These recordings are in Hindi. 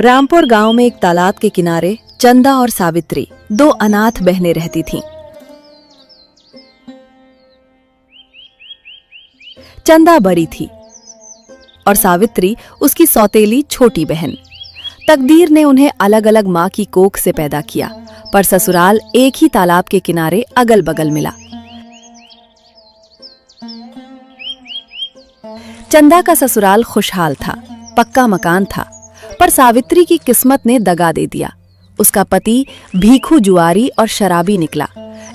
रामपुर गांव में एक तालाब के किनारे चंदा और सावित्री, दो अनाथ बहनें रहती थीं। चंदा बड़ी थी और सावित्री उसकी सौतेली छोटी बहन। तकदीर ने उन्हें अलग अलग माँ की कोख से पैदा किया, पर ससुराल एक ही तालाब के किनारे अगल बगल मिला। चंदा का ससुराल खुशहाल था, पक्का मकान था, पर सावित्री की किस्मत ने दगा दे दिया। उसका पति भीखू जुआरी और शराबी निकला,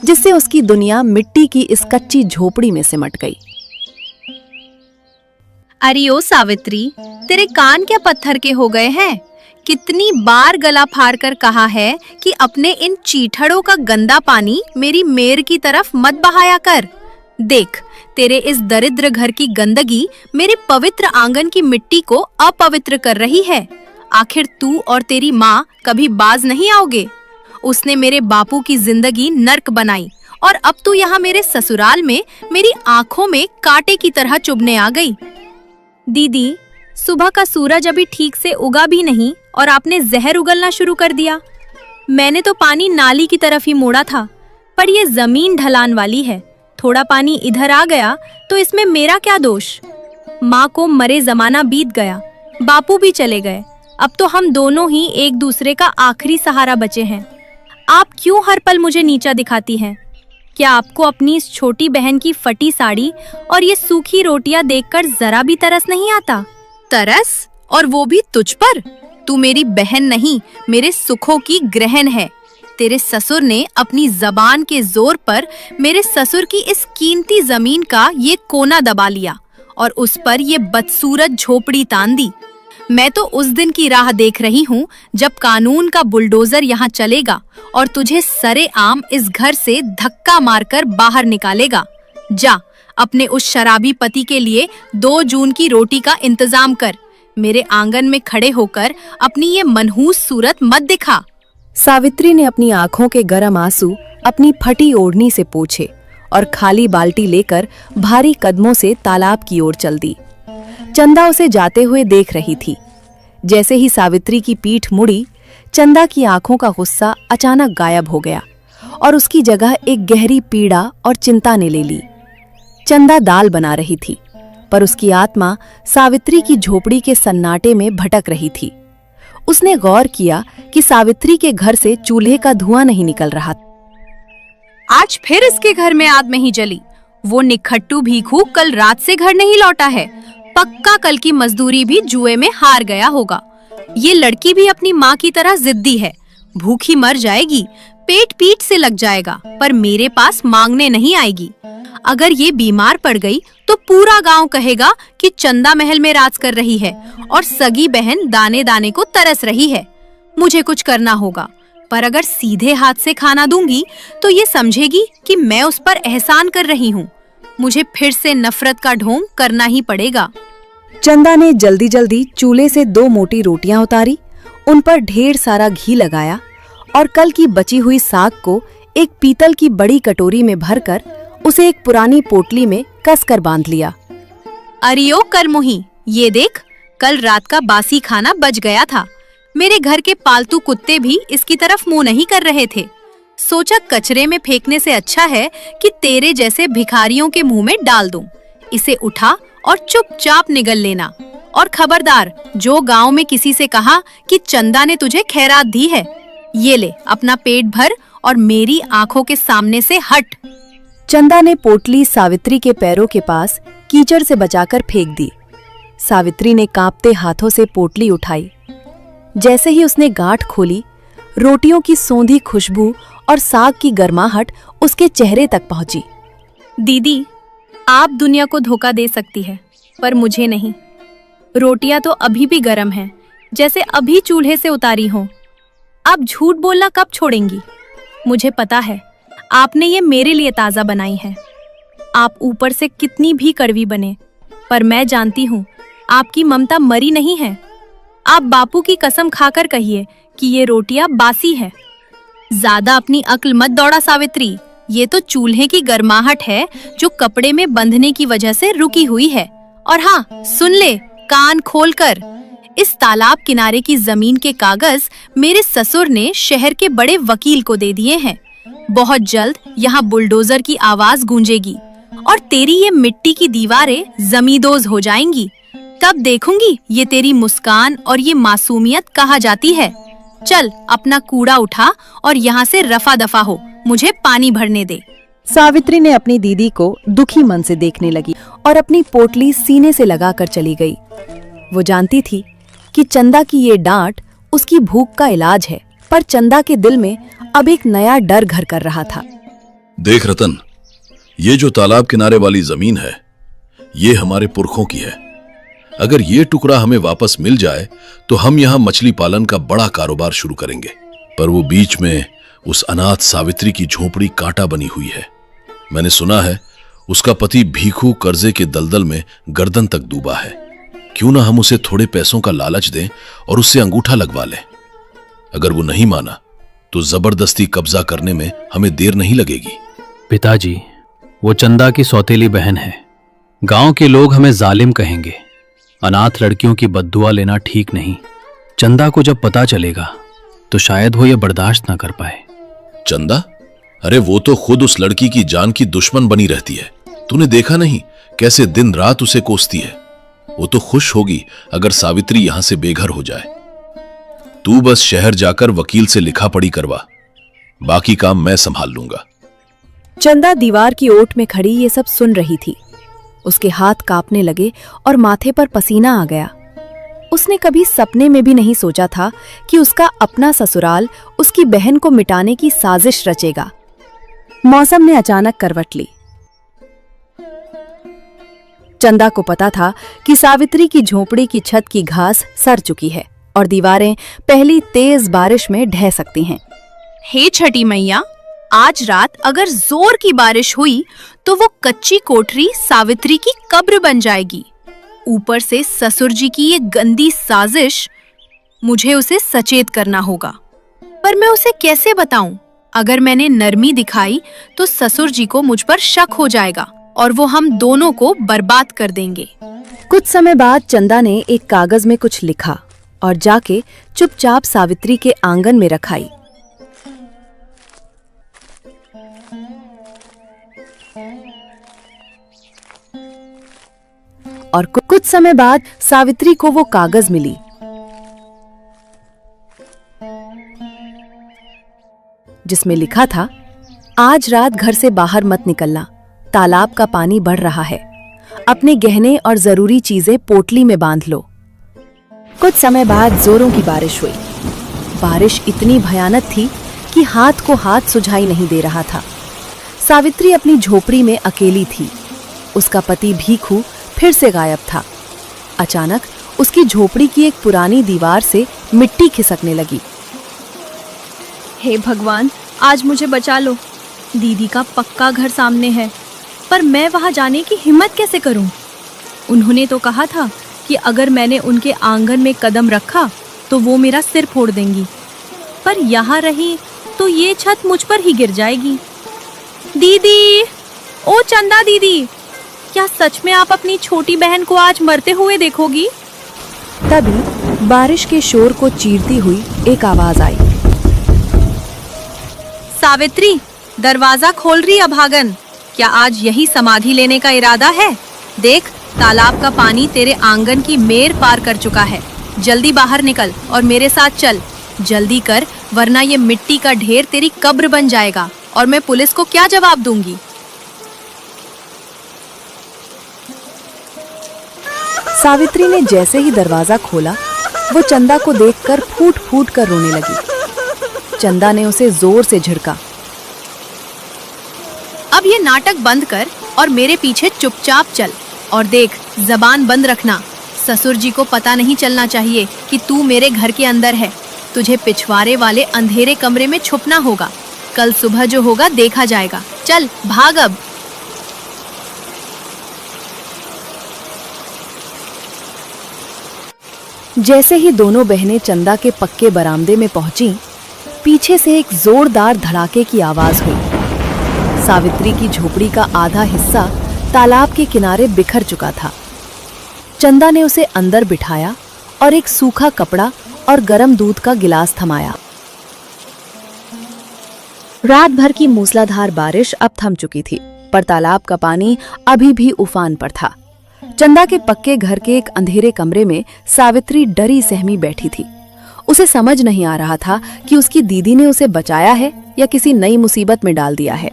जिससे उसकी दुनिया मिट्टी की इस कच्ची झोपड़ी में सिमट गई। अरे ओ सावित्री, तेरे कान क्या पत्थर के हो गए हैं? कितनी बार गला फाड़ कर कहा है कि अपने इन चीथड़ों का गंदा पानी मेरी मेर की तरफ मत बहाया कर। देख, तेरे इस दरिद्र घर की गंदगी मेरे पवित्र आंगन की मिट्टी को अपवित्र कर रही है। आखिर तू और तेरी माँ कभी बाज नहीं आओगे। उसने मेरे बापू की जिंदगी नर्क बनाई और अब तू यहाँ मेरे ससुराल में मेरी आंखों में कांटे की तरह चुभने आ गई। दीदी, सुबह का सूरज अभी ठीक से उगा भी नहीं और आपने जहर उगलना शुरू कर दिया। मैंने तो पानी नाली की तरफ ही मोड़ा था, पर ये जमीन ढलान वाली है। थोड़ा पानी इधर आ गया तो इसमें मेरा क्या दोष? माँ को मरे जमाना बीत गया, बापू भी चले गए। अब तो हम दोनों ही एक दूसरे का आखिरी सहारा बचे हैं। आप क्यों हर पल मुझे नीचा दिखाती हैं? क्या आपको अपनी इस छोटी बहन की फटी साड़ी और ये सूखी रोटियां देखकर जरा भी तरस नहीं आता? तरस? और वो भी तुझ पर? तू मेरी बहन नहीं, मेरे सुखों की ग्रहण है। तेरे ससुर ने अपनी जबान के जोर पर मेरे ससुर की इस कीमती जमीन का ये कोना दबा लिया और उस पर ये बदसूरत झोपड़ी तान दी। मैं तो उस दिन की राह देख रही हूँ जब कानून का बुलडोजर यहाँ चलेगा और तुझे सरेआम इस घर से धक्का मारकर बाहर निकालेगा। जा, अपने उस शराबी पति के लिए 2 जून की रोटी का इंतजाम कर। मेरे आंगन में खड़े होकर अपनी ये मनहूस सूरत मत दिखा। सावित्री ने अपनी आंखों के गर्म आंसू अपनी फटी ओढ़नी से पोंछे और खाली बाल्टी लेकर भारी कदमों से तालाब की ओर चल दी। चंदा उसे जाते हुए देख रही थी। जैसे ही सावित्री की पीठ मुड़ी, चंदा की आंखों का गुस्सा अचानक गायब हो गया और उसकी जगह एक गहरी पीड़ा और चिंता ने ले ली। चंदा दाल बना रही थी, पर उसकी आत्मा सावित्री की झोपड़ी के सन्नाटे में भटक रही थी। उसने गौर किया कि सावित्री के घर से चूल्हे का धुआं नहीं निकल रहा। आज फिर इसके घर में आग नहीं जली। वो निखट्टू भीखू कल रात से घर नहीं लौटा है। पक्का कल की मजदूरी भी जुए में हार गया होगा। ये लड़की भी अपनी माँ की तरह जिद्दी है। भूखी मर जाएगी, पेट पीठ से लग जाएगा, पर मेरे पास मांगने नहीं आएगी। अगर ये बीमार पड़ गई तो पूरा गांव कहेगा कि चंदा महल में राज कर रही है और सगी बहन दाने दाने को तरस रही है। मुझे कुछ करना होगा, पर अगर सीधे हाथ से खाना दूंगी तो ये समझेगी कि मैं उस पर एहसान कर रही हूँ। मुझे फिर से नफरत का ढोंग करना ही पड़ेगा। चंदा ने जल्दी जल्दी चूल्हे से 2 मोटी रोटियां उतारी, उन पर ढेर सारा घी लगाया और कल की बची हुई साग को एक पीतल की बड़ी कटोरी में भरकर उसे एक पुरानी पोटली में कसकर बांध लिया। अरियो करमुही, ये देख, कल रात का बासी खाना बच गया था। मेरे घर के पालतू कुत्ते भी इसकी तरफ मुंह नहीं कर रहे थे। सोचा कचरे में फेंकने से अच्छा है कि तेरे जैसे भिखारियों के मुंह में डाल दूं। इसे उठा और चुपचाप निगल लेना। और खबरदार, जो गांव में किसी से कहा कि चंदा ने तुझे खैरात दी है, ये ले अपना पेट भर और मेरी आंखों के सामने से हट। चंदा ने पोटली सावित्री के पैरों के पास कीचड़ से बचाकर फेंक दी। सावित्री ने कांपते हाथों से पोटली उठाई। जैसे ही उसने गांठ खोली, रोटियों की सौंधी खुशबू और साग की गर्माहट उसके चेहरे तक पहुंची। दीदी, आप दुनिया को धोखा दे सकती है, पर मुझे नहीं। रोटियां तो अभी भी गर्म हैं, जैसे अभी चूल्हे से उतारी हों। आप झूठ बोलना कब छोड़ेंगी? मुझे पता है, आपने ये मेरे लिए ताज़ा बनाई है। आप ऊपर से कितनी भी कड़वी बने, पर मैं जानती हूँ आपकी ममता मरी नहीं है। आप बापू की कसम खाकर कहिए कि ये रोटियां बासी है। ज्यादा अपनी अक्ल मत दौड़ा सावित्री। ये तो चूल्हे की गर्माहट है जो कपड़े में बंधने की वजह से रुकी हुई है। और हाँ, सुन ले कान खोलकर, इस तालाब किनारे की जमीन के कागज मेरे ससुर ने शहर के बड़े वकील को दे दिए हैं। बहुत जल्द यहाँ बुलडोजर की आवाज गूंजेगी और तेरी ये मिट्टी की दीवारें जमींदोज हो जाएंगी। तब देखूंगी ये तेरी मुस्कान और ये मासूमियत कहाँ जाती है। चल अपना कूड़ा उठा और यहाँ से रफा दफा हो, मुझे पानी भरने दे। सावित्री ने अपनी दीदी को दुखी मन से देखने लगी और अपनी पोटली सीने से लगाकर चली गई। वो जानती थी कि चंदा की ये डांट उसकी भूख का इलाज है, पर चंदा के दिल में अब एक नया डर घर कर रहा था। देख रतन, ये जो तालाब किनारे वाली जमीन है, ये हमारे पुरखों की है। अगर ये टुकड़ा हमें वापस मिल जाए तो हम यहाँ मछली पालन का बड़ा कारोबार शुरू करेंगे। पर वो बीच में उस अनाथ सावित्री की झोपड़ी कांटा बनी हुई है। मैंने सुना है उसका पति भीखू कर्जे के दलदल में गर्दन तक डूबा है। क्यों ना हम उसे थोड़े पैसों का लालच दें और उससे अंगूठा लगवा लें। अगर वो नहीं माना तो जबरदस्ती कब्जा करने में हमें देर नहीं लगेगी। पिताजी, वो चंदा की सौतेली बहन है। गांव के लोग हमें जालिम कहेंगे। अनाथ लड़कियों की बद्दुआ लेना ठीक नहीं। चंदा को जब पता चलेगा तो शायद वो ये बर्दाश्त ना कर पाए। चंदा? अरे वो तो खुद उस लड़की की जान की दुश्मन बनी रहती है। तूने देखा नहीं कैसे दिन रात उसे कोसती है। वो तो खुश होगी अगर सावित्री यहां से बेघर हो जाए। तू बस शहर जाकर वकील से लिखा पढ़ी करवा, बाकी काम मैं संभाल लूंगा। चंदा दीवार की ओट में खड़ी ये सब सुन रही थी। उसके हाथ कांपने लगे और माथे पर पसीना आ गया। उसने कभी सपने में भी नहीं सोचा था कि उसका अपना ससुराल उसकी बहन को मिटाने की साजिश रचेगा। मौसम ने अचानक करवट ली। चंदा को पता था कि सावित्री की झोपड़ी की छत की घास सड़ चुकी है और दीवारें पहली तेज बारिश में ढह सकती हैं। हे छठी मैया, आज रात अगर जोर की बारिश हुई तो वो कच्ची कोठरी सावित्री की कब्र बन जाएगी। ऊपर से ससुर जी की ये गंदी साजिश, मुझे उसे सचेत करना होगा। पर मैं उसे कैसे बताऊं? अगर मैंने नरमी दिखाई तो ससुर जी को मुझ पर शक हो जाएगा और वो हम दोनों को बर्बाद कर देंगे। कुछ समय बाद चंदा ने एक कागज में कुछ लिखा और जाके चुपचाप सावित्री के आंगन में रखाई। और कुछ समय बाद सावित्री को वो कागज मिली। जिसमें लिखा था, आज रात घर से बाहर मत निकलना, तालाब का पानी बढ़ रहा है। अपने गहने और जरूरी चीजें पोटली में बांध लो। कुछ समय बाद जोरों की बारिश हुई। बारिश इतनी भयानक थी कि हाथ को हाथ सुझाई नहीं दे रहा था। सावित्री अपनी झोपड़ी में अकेली थी। उसका पति भीखू फिर से गायब था। अचानक उसकी झोपड़ी की एक पुरानी दीवार से मिट्टी खिसकने लगी। हे भगवान, आज मुझे बचा लो। दीदी का पक्का घर सामने है, पर मैं वहां जाने की हिम्मत कैसे करूं? उन्होंने तो कहा था कि अगर मैंने उनके आंगन में कदम रखा तो वो मेरा सिर फोड़ देंगी। पर यहाँ रही तो ये छत मुझ पर ही गिर जाएगी। दीदी, ओ चंदा दीदी, क्या सच में आप अपनी छोटी बहन को आज मरते हुए देखोगी? तभी बारिश के शोर को चीरती हुई एक आवाज आई। सावित्री, दरवाजा खोल रही अभागन। क्या आज यही समाधि लेने का इरादा है? देख, तालाब का पानी तेरे आंगन की मेर पार कर चुका है। जल्दी बाहर निकल और मेरे साथ चल। जल्दी कर, वरना ये मिट्टी का ढेर तेरी कब्र बन जाएगा और मैं पुलिस को क्या जवाब दूंगी? सावित्री ने जैसे ही दरवाजा खोला, वो चंदा को देखकर फूट फूट कर रोने लगी। चंदा ने उसे जोर से झिड़का। अब ये नाटक बंद कर और मेरे पीछे चुपचाप चल। और देख, जबान बंद रखना। ससुर जी को पता नहीं चलना चाहिए कि तू मेरे घर के अंदर है। तुझे पिछवाड़े वाले अंधेरे कमरे में छुपना होगा। कल सुबह जो होगा देखा जाएगा। चल भाग अब। जैसे ही दोनों बहनें चंदा के पक्के बरामदे में पहुंची, पीछे से एक जोरदार धड़ाके की आवाज हुई। सावित्री की झोपड़ी का आधा हिस्सा तालाब के किनारे बिखर चुका था। चंदा ने उसे अंदर बिठाया और एक सूखा कपड़ा और गर्म दूध का गिलास थमाया। रात भर की मूसलाधार बारिश अब थम चुकी थी, पर तालाब का पानी अभी भी उफान पर था। चंदा के पक्के घर के एक अंधेरे कमरे में सावित्री डरी सहमी बैठी थी। उसे समझ नहीं आ रहा था कि उसकी दीदी ने उसे बचाया है या किसी नई मुसीबत में डाल दिया है।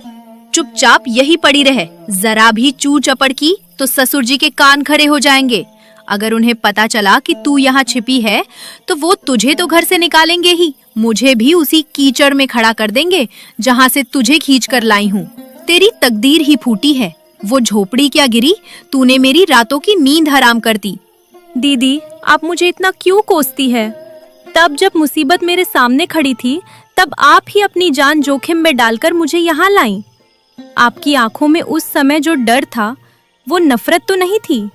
चुपचाप यही पड़ी रहे, जरा भी चू चपड़ की तो ससुर जी के कान खड़े हो जाएंगे। अगर उन्हें पता चला कि तू यहाँ छिपी है तो वो तुझे तो घर से निकालेंगे ही, मुझे भी उसी कीचड़ में खड़ा कर देंगे जहाँ से तुझे खींच कर लाई हूँ। तेरी तकदीर ही फूटी है, वो झोपड़ी क्या गिरी, तूने मेरी रातों की नींद हराम कर दी। दीदी, आप मुझे इतना क्यों कोसती है? तब जब मुसीबत मेरे सामने खड़ी थी, तब आप ही अपनी जान जोखिम में डालकर मुझे यहाँ लाईं। आपकी आंखों में उस समय जो डर था, वो नफरत तो नहीं थी।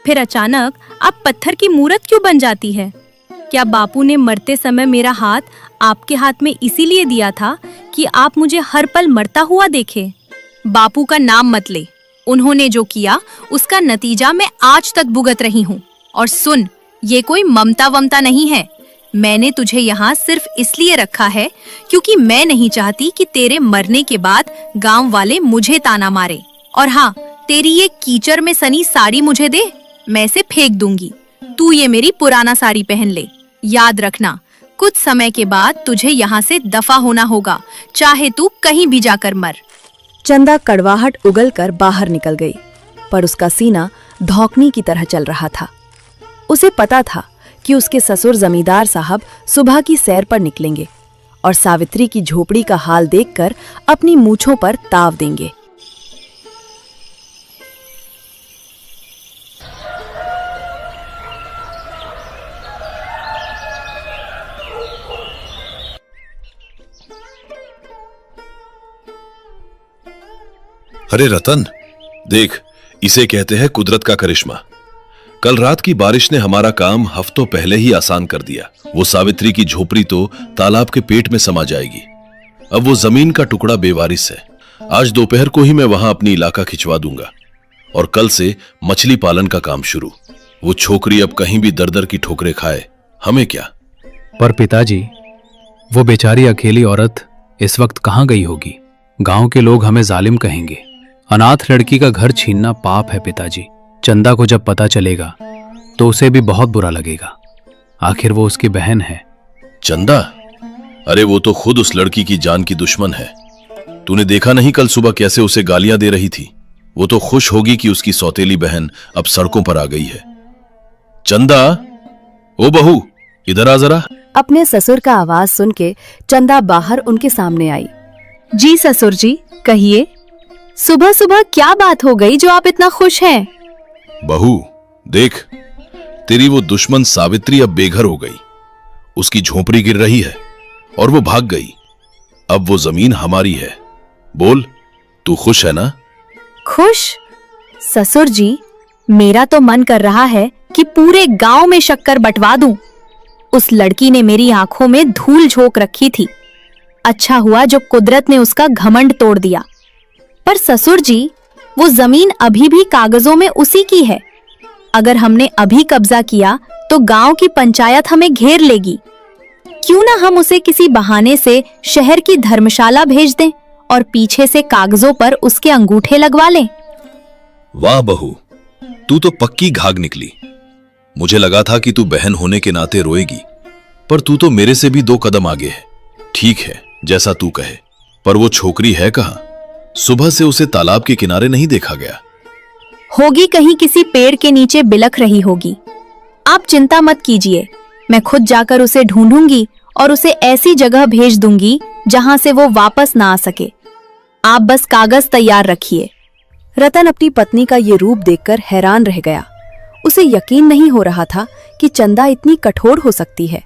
फिर अचानक आप पत्थर की मूरत क्यों बन जाती है? क्या बापू ने मरते समय मेरा हाथ आपके हाथ में इसीलिए दिया था कि आप मुझे हर पल मरता हुआ देखे? बापू का नाम मत ले, उन्होंने जो किया उसका नतीजा मैं आज तक भुगत रही हूँ। और सुन, ये कोई ममता वमता नहीं है। मैंने तुझे यहाँ सिर्फ इसलिए रखा है क्योंकि मैं नहीं चाहती कि तेरे मरने के बाद गांव वाले मुझे ताना मारे। और हाँ, तेरी ये कीचड़ में सनी साड़ी मुझे दे, मैं इसे फेंक दूंगी। तू ये मेरी पुराना साड़ी पहन ले। याद रखना, कुछ समय के बाद तुझे यहाँ से दफा होना होगा, चाहे तू कहीं भी जाकर मर। चंदा कड़वाहट उगलकर बाहर निकल गई, पर उसका सीना धौंकनी की तरह चल रहा था। उसे पता था कि उसके ससुर जमींदार साहब सुबह की सैर पर निकलेंगे और सावित्री की झोपड़ी का हाल देखकर अपनी मूंछों पर ताव देंगे। अरे रतन, देख, इसे कहते हैं कुदरत का करिश्मा। कल रात की बारिश ने हमारा काम हफ्तों पहले ही आसान कर दिया। वो सावित्री की झोपड़ी तो तालाब के पेट में समा जाएगी। अब वो जमीन का टुकड़ा बेवारिस है। आज दोपहर को ही मैं वहां अपनी इलाका खिंचवा दूंगा और कल से मछली पालन का काम शुरू। वो छोकरी अब कहीं भी दर दर की ठोकरें खाए, हमें क्या। पर पिताजी, वो बेचारी अकेली औरत इस वक्त कहाँ गई होगी? गांव के लोग हमें जालिम कहेंगे। अनाथ लड़की का घर छीनना पाप है पिताजी। चंदा को जब पता चलेगा तो उसे भी बहुत बुरा लगेगा। आखिर वो उसकी बहन है। चंदा? अरे वो तो खुद उस लड़की की जान की दुश्मन है। तूने देखा नहीं कल सुबह कैसे उसे गालियां दे रही थी? वो तो खुश होगी कि उसकी सौतेली बहन अब सड़कों पर आ गई है। चंदा, ओ बहू, इधर आ जरा। अपने ससुर का आवाज सुन के चंदा बाहर उनके सामने आई। जी ससुर जी, कहिए। सुबह सुबह क्या बात हो गई जो आप इतना खुश हैं? बहू देख, तेरी वो दुश्मन सावित्री अब बेघर हो गई। उसकी झोपड़ी गिर रही है और वो भाग गई। अब वो जमीन हमारी है। बोल, तू खुश है ना? खुश? ससुर जी, मेरा तो मन कर रहा है कि पूरे गांव में शक्कर बंटवा दूं। उस लड़की ने मेरी आंखों में धूल झोंक रखी थी। अच्छा हुआ जो कुदरत ने उसका घमंड तोड़ दिया। पर ससुर जी, वो जमीन अभी भी कागजों में उसी की है। अगर हमने अभी कब्जा किया तो गांव की पंचायत हमें घेर लेगी। क्यों ना हम उसे किसी बहाने से शहर की धर्मशाला भेज दें और पीछे से कागजों पर उसके अंगूठे लगवा लें। वाह बहू, तू तो पक्की घाघ निकली। मुझे लगा था कि तू बहन होने के नाते रोएगी, पर तू तो मेरे से भी 2 कदम आगे है। ठीक है, जैसा तू कहे, पर वो छोकरी है कहाँ? सुबह से उसे तालाब के किनारे नहीं देखा गया। होगी कहीं किसी पेड़ के नीचे बिलख रही होगी। आप चिंता मत कीजिए, मैं खुद जाकर उसे ढूंढूंगी और उसे ऐसी जगह भेज दूंगी जहां से वो वापस ना आ सके। आप बस कागज तैयार रखिए। रतन अपनी पत्नी का ये रूप देखकर हैरान रह गया। उसे यकीन नहीं हो रहा था कि चंदा इतनी कठोर हो सकती है,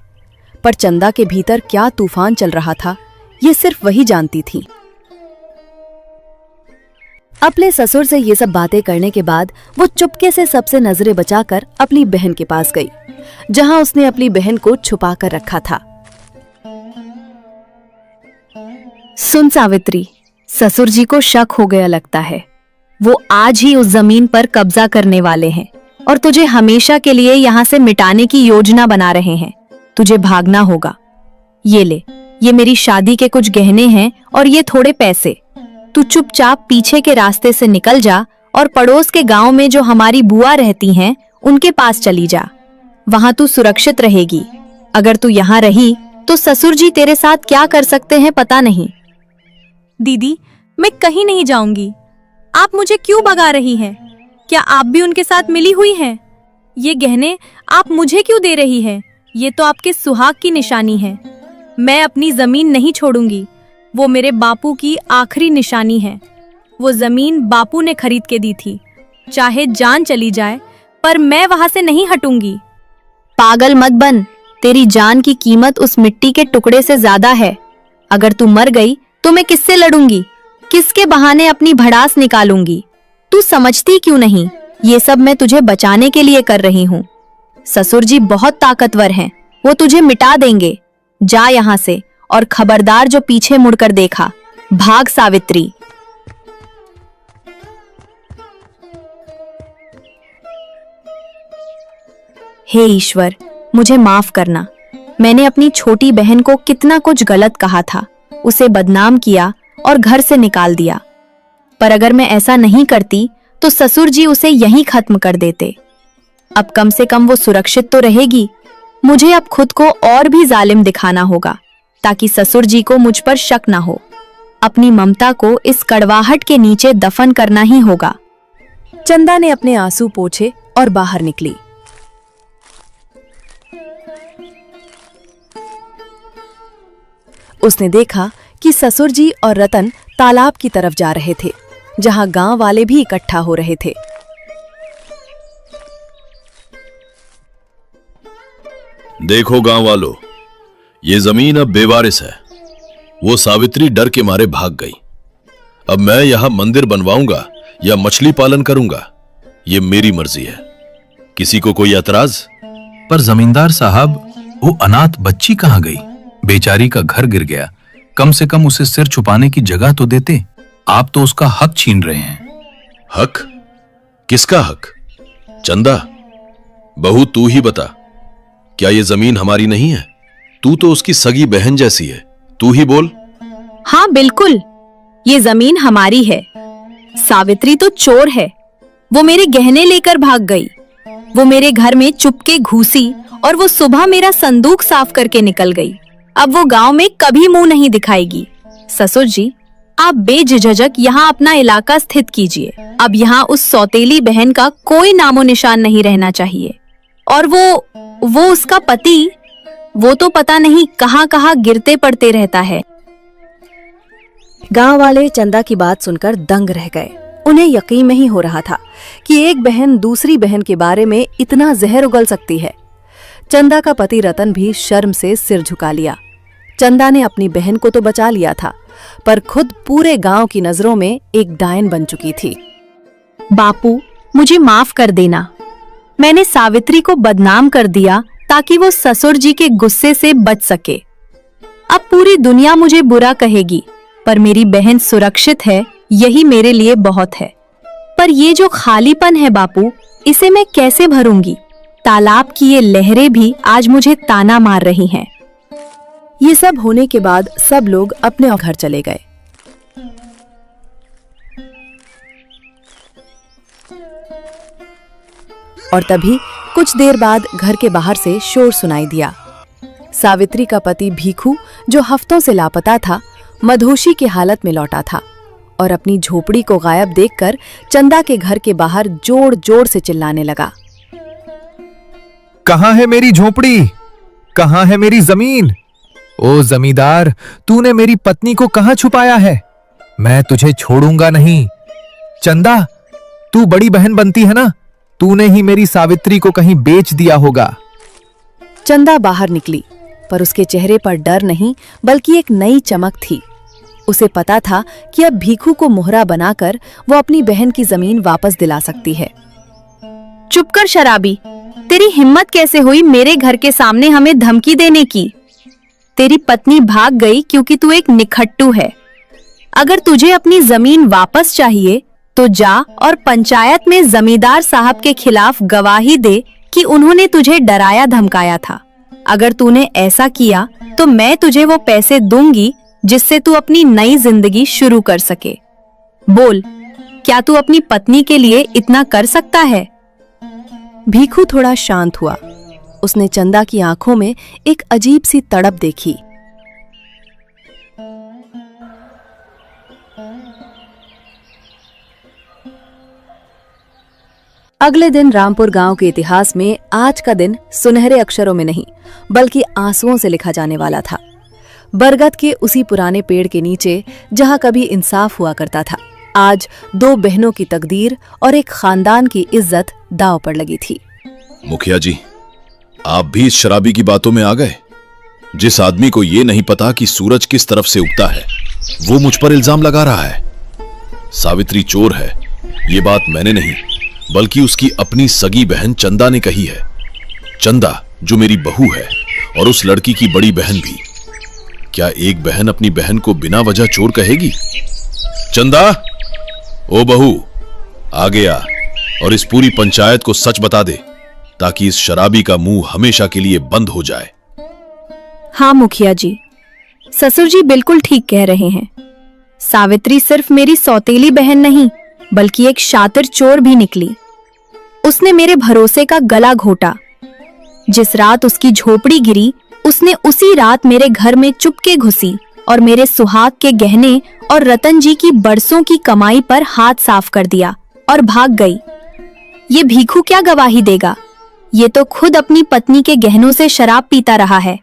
पर चंदा के भीतर क्या तूफान चल रहा था, ये सिर्फ वही जानती थी। अपने ससुर से ये सब बातें करने के बाद वो चुपके से सबसे नजरें बचाकर अपनी बहन के पास गई, जहां उसने अपनी बहन को छुपा कर रखा था। सुन सावित्री, ससुर जी को शक हो गया लगता है। वो आज ही उस जमीन पर कब्जा करने वाले हैं और तुझे हमेशा के लिए यहाँ से मिटाने की योजना बना रहे हैं। तुझे भागना होगा। ये ले, ये मेरी शादी के कुछ गहने हैं और ये थोड़े पैसे। तू चुपचाप पीछे के रास्ते से निकल जा और पड़ोस के गांव में जो हमारी बुआ रहती हैं उनके पास चली जा। वहां तू सुरक्षित रहेगी। अगर तू यहाँ रही तो ससुर जी तेरे साथ क्या कर सकते हैं पता नहीं। दीदी, मैं कहीं नहीं जाऊंगी। आप मुझे क्यों भगा रही हैं? क्या आप भी उनके साथ मिली हुई हैं? ये गहने आप मुझे क्यों दे रही हैं? ये तो आपके सुहाग की निशानी है। मैं अपनी जमीन नहीं छोड़ूंगी। वो मेरे बापू की आखिरी निशानी है। वो जमीन बापू ने खरीद के दी थी। चाहे जान चली जाए पर मैं वहां से नहीं हटूंगी। पागल मत बन। तेरी जान की कीमत उस मिट्टी के टुकड़े से ज्यादा है। अगर तू मर गई तो मैं किससे लड़ूंगी? किसके बहाने अपनी भड़ास निकालूंगी? तू समझती क्यों नहीं? ये सब मैं तुझे बचाने के लिए कर रही हूँ। ससुर जी बहुत ताकतवर हैं। वो तुझे मिटा देंगे। जा यहाँ से और खबरदार जो पीछे मुड़कर देखा। भाग सावित्री। हे ईश्वर, मुझे माफ करना। मैंने अपनी छोटी बहन को कितना कुछ गलत कहा था, उसे बदनाम किया और घर से निकाल दिया। पर अगर मैं ऐसा नहीं करती तो ससुर जी उसे यहीं खत्म कर देते। अब कम से कम वो सुरक्षित तो रहेगी। मुझे अब खुद को और भी जालिम दिखाना होगा ताकि ससुर जी को मुझ पर शक ना हो। अपनी ममता को इस कड़वाहट के नीचे दफन करना ही होगा। चंदा ने अपने आंसू पोंछे और बाहर निकली। उसने देखा कि ससुर जी और रतन तालाब की तरफ जा रहे थे, जहां गांव वाले भी इकट्ठा हो रहे थे। देखो गांव वालों, ये जमीन अब बेवारिस है। वो सावित्री डर के मारे भाग गई। अब मैं यहां मंदिर बनवाऊंगा या मछली पालन करूंगा, ये मेरी मर्जी है। किसी को कोई एतराज? पर जमींदार साहब, वो अनाथ बच्ची कहाँ गई? बेचारी का घर गिर गया। कम से कम उसे सिर छुपाने की जगह तो देते। आप तो उसका हक छीन रहे हैं। हक? किसका हक? चंदा, बहू तू ही बता, क्या ये जमीन हमारी नहीं है? तू तो उसकी सगी बहन जैसी है, तू ही बोल। हाँ बिल्कुल, ये जमीन हमारी है। सावित्री तो चोर है। वो मेरे गहने लेकर भाग गई। वो मेरे घर में चुपके घुसी और वो सुबह मेरा संदूक साफ करके निकल गई। अब वो गांव में कभी मुंह नहीं दिखाएगी। ससुर जी, आप बेझिझक यहाँ अपना इलाका स्थित कीजिए। अब यहाँ उस सौतेली बहन का कोई नामो निशान नहीं रहना चाहिए। और वो उसका पति, वो तो पता नहीं कहाँ कहाँ गिरते पड़ते रहता है। गांव वाले चंदा की बात सुनकर दंग रह गए। उन्हें यकीन नहीं हो रहा था कि एक बहन दूसरी बहन के बारे में इतना जहर उगल सकती है। चंदा का पति रतन भी शर्म से सिर झुका लिया। चंदा ने अपनी बहन को तो बचा लिया था, पर खुद पूरे गांव की नजरों में एक डायन बन चुकी थी। बापू, मुझे माफ कर देना। मैंने सावित्री को बदनाम कर दिया ताकि वो ससुर जी के गुस्से से बच सके। अब पूरी दुनिया मुझे बुरा कहेगी, पर मेरी बहन सुरक्षित है, यही मेरे लिए बहुत है। पर ये जो खालीपन है बापू, इसे मैं कैसे भरूंगी? तालाब की ये लहरें भी आज मुझे ताना मार रही हैं। ये सब होने के बाद सब लोग अपने घर चले गए। और तभी कुछ देर बाद घर के बाहर से शोर सुनाई दिया। सावित्री का पति भीखू, जो हफ्तों से लापता था, मधोशी की हालत में लौटा था और अपनी झोपड़ी को गायब देखकर चंदा के घर के बाहर जोर जोर से चिल्लाने लगा। कहाँ है मेरी झोपड़ी? कहाँ है मेरी जमीन? ओ जमींदार, तूने मेरी पत्नी को कहाँ छुपाया है? मैं तुझे छोड़ूंगा नहीं। चंदा, तू बड़ी बहन बनती है ना? तूने ही मेरी सावित्री को कहीं बेच दिया होगा। चंदा बाहर निकली, पर उसके चेहरे पर डर नहीं बल्कि एक नई चमक थी। उसे पता था कि अब भीखू को मोहरा बनाकर वो अपनी बहन की जमीन वापस दिला सकती है। चुप कर शराबी, तेरी हिम्मत कैसे हुई मेरे घर के सामने हमें धमकी देने की? तेरी पत्नी भाग गई क्योंकि तू एक निखट्टू है। अगर तुझे अपनी जमीन वापस चाहिए तो जा और पंचायत में जमींदार साहब के खिलाफ गवाही दे कि उन्होंने तुझे डराया धमकाया था। अगर तूने ऐसा किया तो मैं तुझे वो पैसे दूंगी जिससे तू अपनी नई जिंदगी शुरू कर सके। बोल, क्या तू अपनी पत्नी के लिए इतना कर सकता है? भीखू थोड़ा शांत हुआ। उसने चंदा की आंखों में एक अजीब सी तड़प देखी। अगले दिन रामपुर गांव के इतिहास में आज का दिन सुनहरे अक्षरों में नहीं बल्कि आंसुओं से लिखा जाने वाला था। बरगद के उसी पुराने पेड़ के नीचे जहां कभी इंसाफ हुआ करता था, आज दो बहनों की तकदीर और एक खानदान की इज्जत दांव पर लगी थी। मुखिया जी, आप भी इस शराबी की बातों में आ गए। जिस आदमी को ये नहीं पता कि सूरज किस तरफ से उगता है, वो मुझ पर इल्जाम लगा रहा है। सावित्री चोर है, ये बात मैंने नहीं बल्कि उसकी अपनी सगी बहन चंदा ने कही है। चंदा जो मेरी बहू है और उस लड़की की बड़ी बहन भी। क्या एक बहन अपनी बहन को बिना वजह चोर कहेगी? चंदा, ओ बहू, आगे आ और इस पूरी पंचायत को सच बता दे ताकि इस शराबी का मुंह हमेशा के लिए बंद हो जाए। हाँ मुखिया जी, ससुर जी बिल्कुल ठीक कह रहे हैं। सावित्री सिर्फ मेरी सौतेली बहन नहीं बल्कि एक शातिर चोर भी निकली। उसने मेरे भरोसे का गला घोटा। जिस रात उसकी झोपड़ी गिरी, उसने उसी रात मेरे घर में चुपके घुसी और मेरे सुहाग के गहने और रतन जी की बरसों की कमाई पर हाथ साफ कर दिया और भाग गई। ये भीखू क्या गवाही देगा? ये तो खुद अपनी पत्नी के गहनों से शराब पीता रहा है।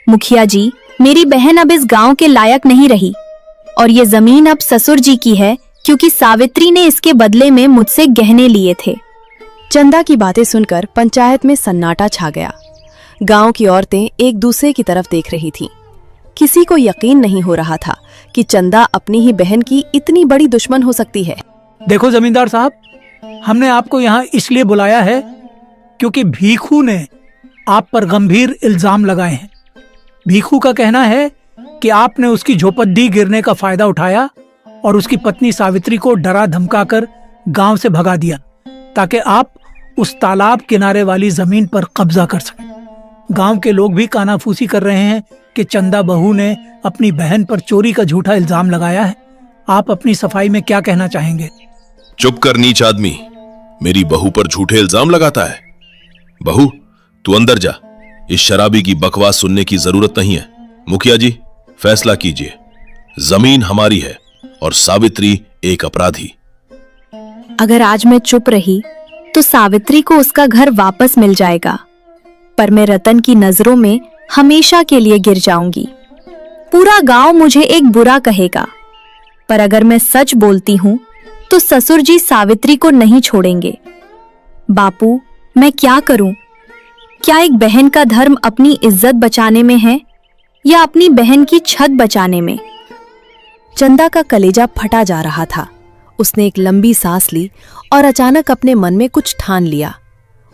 मुखिया जी, मेरी बहन अब इस गांव के लायक नहीं रही और ये जमीन अब ससुर जी की है क्योंकि सावित्री ने इसके बदले में मुझसे गहने लिए थे। चंदा की बातें सुनकर पंचायत में सन्नाटा छा गया। गांव की औरतें एक दूसरे की तरफ देख रही थीं। किसी को यकीन नहीं हो रहा था कि चंदा अपनी ही बहन की इतनी बड़ी दुश्मन हो सकती है। देखो जमींदार साहब, हमने आपको यहाँ इसलिए बुलाया है क्योंकि भीखू ने आप पर गंभीर इल्जाम लगाए हैं। भीखू का कहना है कि आपने उसकी झोपड़ी गिरने का फायदा उठाया और उसकी पत्नी सावित्री को डरा धमकाकर गांव से भगा दिया ताकि आप उस तालाब किनारे वाली जमीन पर कब्जा कर सकें। गांव के लोग भी कानाफूसी कर रहे हैं कि चंदा बहू ने अपनी बहन पर चोरी का झूठा इल्जाम लगाया है। आप अपनी सफाई में क्या कहना चाहेंगे? चुप कर नीच आदमी, मेरी बहू पर झूठे इल्जाम लगाता है। बहू, तू अंदर जा, इस शराबी की बकवास सुनने की जरूरत नहीं है। मुखिया जी, फैसला कीजिए। जमीन हमारी है और सावित्री एक अपराधी। अगर आज मैं चुप रही तो सावित्री को उसका घर वापस मिल जाएगा, पर मैं रतन की नजरों में हमेशा के लिए गिर जाऊंगी। पूरा गांव मुझे एक बुरा कहेगा, पर अगर मैं सच बोलती हूँ तो ससुर जी सावित्री को नहीं छोड़ेंगे। बापू, मैं क्या करूं? क्या एक बहन का धर्म अपनी इज्जत बचाने में है या अपनी बहन की छत बचाने में? चंदा का कलेजा फटा जा रहा था। उसने एक लंबी सांस ली और अचानक अपने मन में कुछ ठान लिया।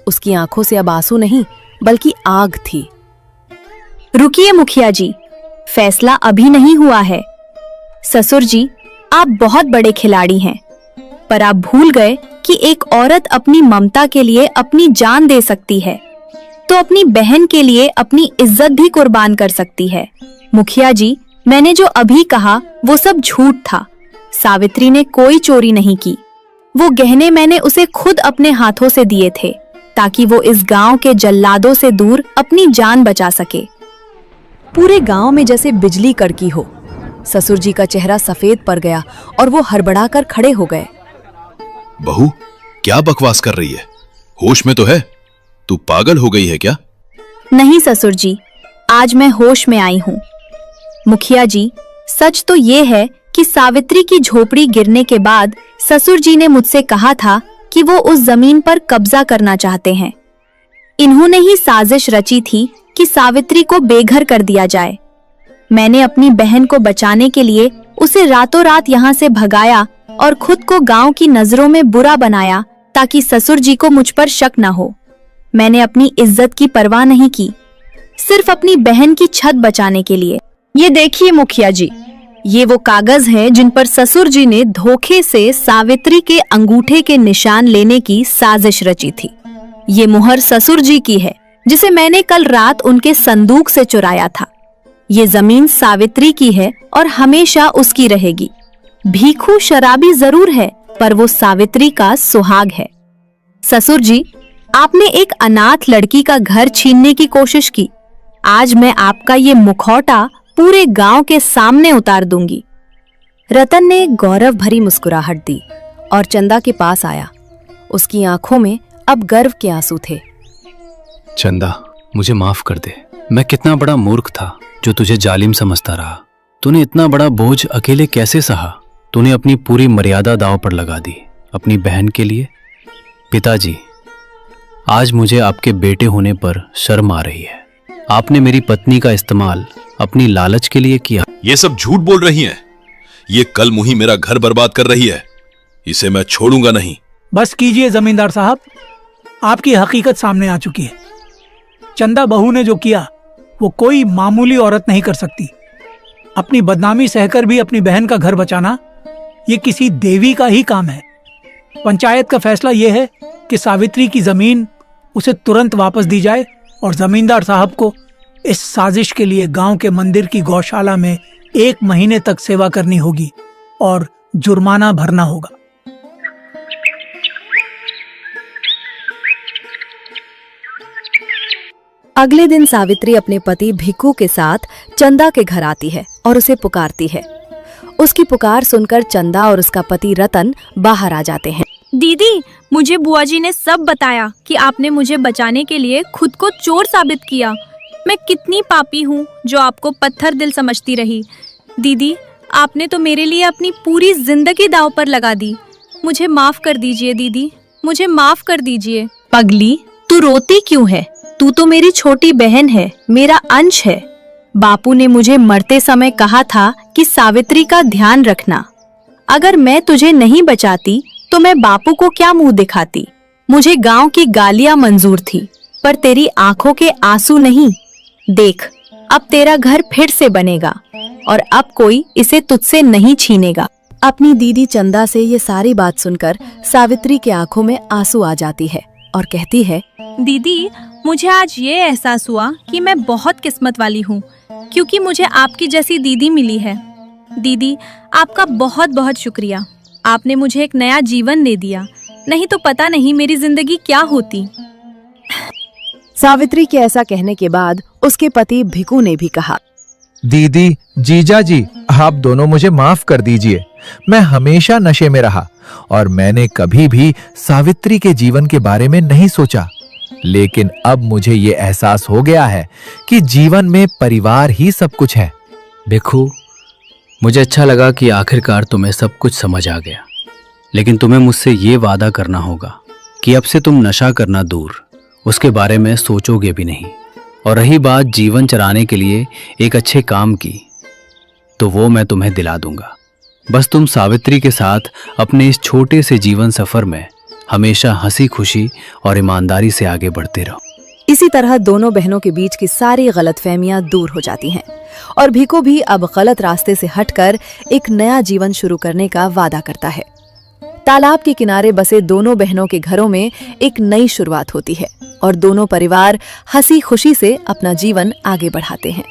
उसकी आंखों से अब आंसू नहीं बल्कि आग थी। रुकिए मुखिया जी, फैसला अभी नहीं हुआ है। ससुर जी, आप बहुत बड़े खिलाड़ी हैं, पर आप भूल गए कि एक औरत अपनी ममता के लिए अपनी जान दे सकती है तो अपनी बहन के लिए अपनी इज्जत भी कुर्बान कर सकती है। मुखिया जी, मैंने जो अभी कहा वो सब झूठ था। सावित्री ने कोई चोरी नहीं की। वो गहने मैंने उसे खुद अपने हाथों से दिए थे ताकि वो इस गांव के जल्लादों से दूर अपनी जान बचा सके। पूरे गांव में जैसे बिजली कड़की हो। ससुर जी का चेहरा सफेद पड़ गया और वो हड़बड़ाकर खड़े हो गए। बहू, क्या बकवास कर रही है? होश में तो है? तू पागल हो गई है क्या? नहीं ससुर जी, आज मैं होश में आई हूँ। मुखिया जी, सच तो ये है कि सावित्री की झोपड़ी गिरने के बाद ससुर जी ने मुझसे कहा था कि वो उस जमीन पर कब्जा करना चाहते हैं। इन्होंने ही साजिश रची थी कि सावित्री को बेघर कर दिया जाए। मैंने अपनी बहन को बचाने के लिए उसे रातों रात यहाँ से भगाया और खुद को गांव की नजरों में बुरा बनाया ताकि ससुर जी को मुझ पर शक न हो। मैंने अपनी इज्जत की परवाह नहीं की, सिर्फ अपनी बहन की छत बचाने के लिए। ये देखिए मुखिया जी, ये वो कागज हैं जिन पर ससुर जी ने धोखे से सावित्री के अंगूठे के निशान लेने की साजिश रची थी। ये मुहर ससुर जी की है जिसे मैंने कल रात उनके संदूक से चुराया था। ये जमीन सावित्री की है और हमेशा उसकी रहेगी। भीखू शराबी जरूर है पर वो सावित्री का सुहाग है। ससुर जी, आपने एक अनाथ लड़की का घर छीनने की कोशिश की। आज मैं आपका ये मुखौटा पूरे गांव के सामने उतार दूंगी। रतन ने गौरव भरी मुस्कुराहट दी और चंदा के पास आया। उसकी आंखों में अब गर्व के आंसू थे। चंदा, मुझे माफ कर दे। मैं कितना बड़ा मूर्ख था जो तुझे जालिम समझता रहा। तूने इतना बड़ा बोझ अकेले कैसे सहा? तूने अपनी पूरी मर्यादा दांव पर लगा दी अपनी बहन के लिए। पिताजी, आज मुझे आपके बेटे होने पर शर्म आ रही है। आपने मेरी पत्नी का इस्तेमाल अपनी लालच के लिए किया। ये सब झूठ बोल रही हैं। ये कल मुही मेरा घर बर्बाद कर रही है। इसे मैं छोड़ूंगा नहीं। बस कीजिए जमींदार साहब, आपकी हकीकत सामने आ चुकी है। चंदा बहू ने जो किया वो कोई मामूली औरत नहीं कर सकती। अपनी बदनामी सहकर भी अपनी बहन का घर बचाना ये किसी देवी का ही काम है। पंचायत का फैसला ये है कि सावित्री की जमीन उसे तुरंत वापस दी जाए और जमींदार साहब को इस साजिश के लिए गांव के मंदिर की गौशाला में 1 महीने तक सेवा करनी होगी और जुर्माना भरना होगा। अगले दिन सावित्री अपने पति भिक्खू के साथ चंदा के घर आती है और उसे पुकारती है। उसकी पुकार सुनकर चंदा और उसका पति रतन बाहर आ जाते हैं। दीदी, मुझे बुआ जी ने सब बताया कि आपने मुझे बचाने के लिए खुद को चोर साबित किया। मैं कितनी पापी हूँ जो आपको पत्थर दिल समझती रही। दीदी, आपने तो मेरे लिए अपनी पूरी जिंदगी दांव पर लगा दी। मुझे माफ कर दीजिए दीदी, मुझे माफ कर दीजिए। पगली, तू रोती क्यों है? तू तो मेरी छोटी बहन है, मेरा अंश है। बापू ने मुझे मरते समय कहा था कि सावित्री का ध्यान रखना। अगर मैं तुझे नहीं बचाती तो मैं बापू को क्या मुंह दिखाती? मुझे गांव की गालियां मंजूर थी पर तेरी आंखों के आंसू नहीं। देख, अब तेरा घर फिर से बनेगा और अब कोई इसे तुझसे नहीं छीनेगा। अपनी दीदी चंदा से ये सारी बात सुनकर सावित्री के आंखों में आंसू आ जाती है और कहती है, दीदी, मुझे आज ये एहसास हुआ कि मैं बहुत किस्मत वाली हूँ क्योंकि मुझे आपकी जैसी दीदी मिली है। दीदी, आपका बहुत बहुत शुक्रिया। आपने मुझे एक नया जीवन दे दिया, नहीं तो पता नहीं मेरी जिंदगी क्या होती। सावित्री के ऐसा कहने के बाद उसके पति भिक्खू ने भी कहा, दीदी, जीजा जी, आप दोनों मुझे माफ कर दीजिए। मैं हमेशा नशे में रहा और मैंने कभी भी सावित्री के जीवन के बारे में नहीं सोचा। लेकिन अब मुझे ये एहसास हो गया है कि जीवन में परिवार ही सब कुछ है। भिक्खू, मुझे अच्छा लगा कि आखिरकार तुम्हें सब कुछ समझ आ गया। लेकिन तुम्हें मुझसे ये वादा करना होगा कि अब से तुम नशा करना दूर, उसके बारे में सोचोगे भी नहीं। और रही बात जीवन चलाने के लिए एक अच्छे काम की, तो वो मैं तुम्हें दिला दूंगा। बस तुम सावित्री के साथ अपने इस छोटे से जीवन सफर में हमेशा हंसी खुशी और ईमानदारी से आगे बढ़ते रहो। इसी तरह दोनों बहनों के बीच की सारी गलतफहमियां दूर हो जाती हैं और भिक्खू भी अब गलत रास्ते से हटकर एक नया जीवन शुरू करने का वादा करता है। तालाब के किनारे बसे दोनों बहनों के घरों में एक नई शुरुआत होती है और दोनों परिवार हंसी खुशी से अपना जीवन आगे बढ़ाते हैं।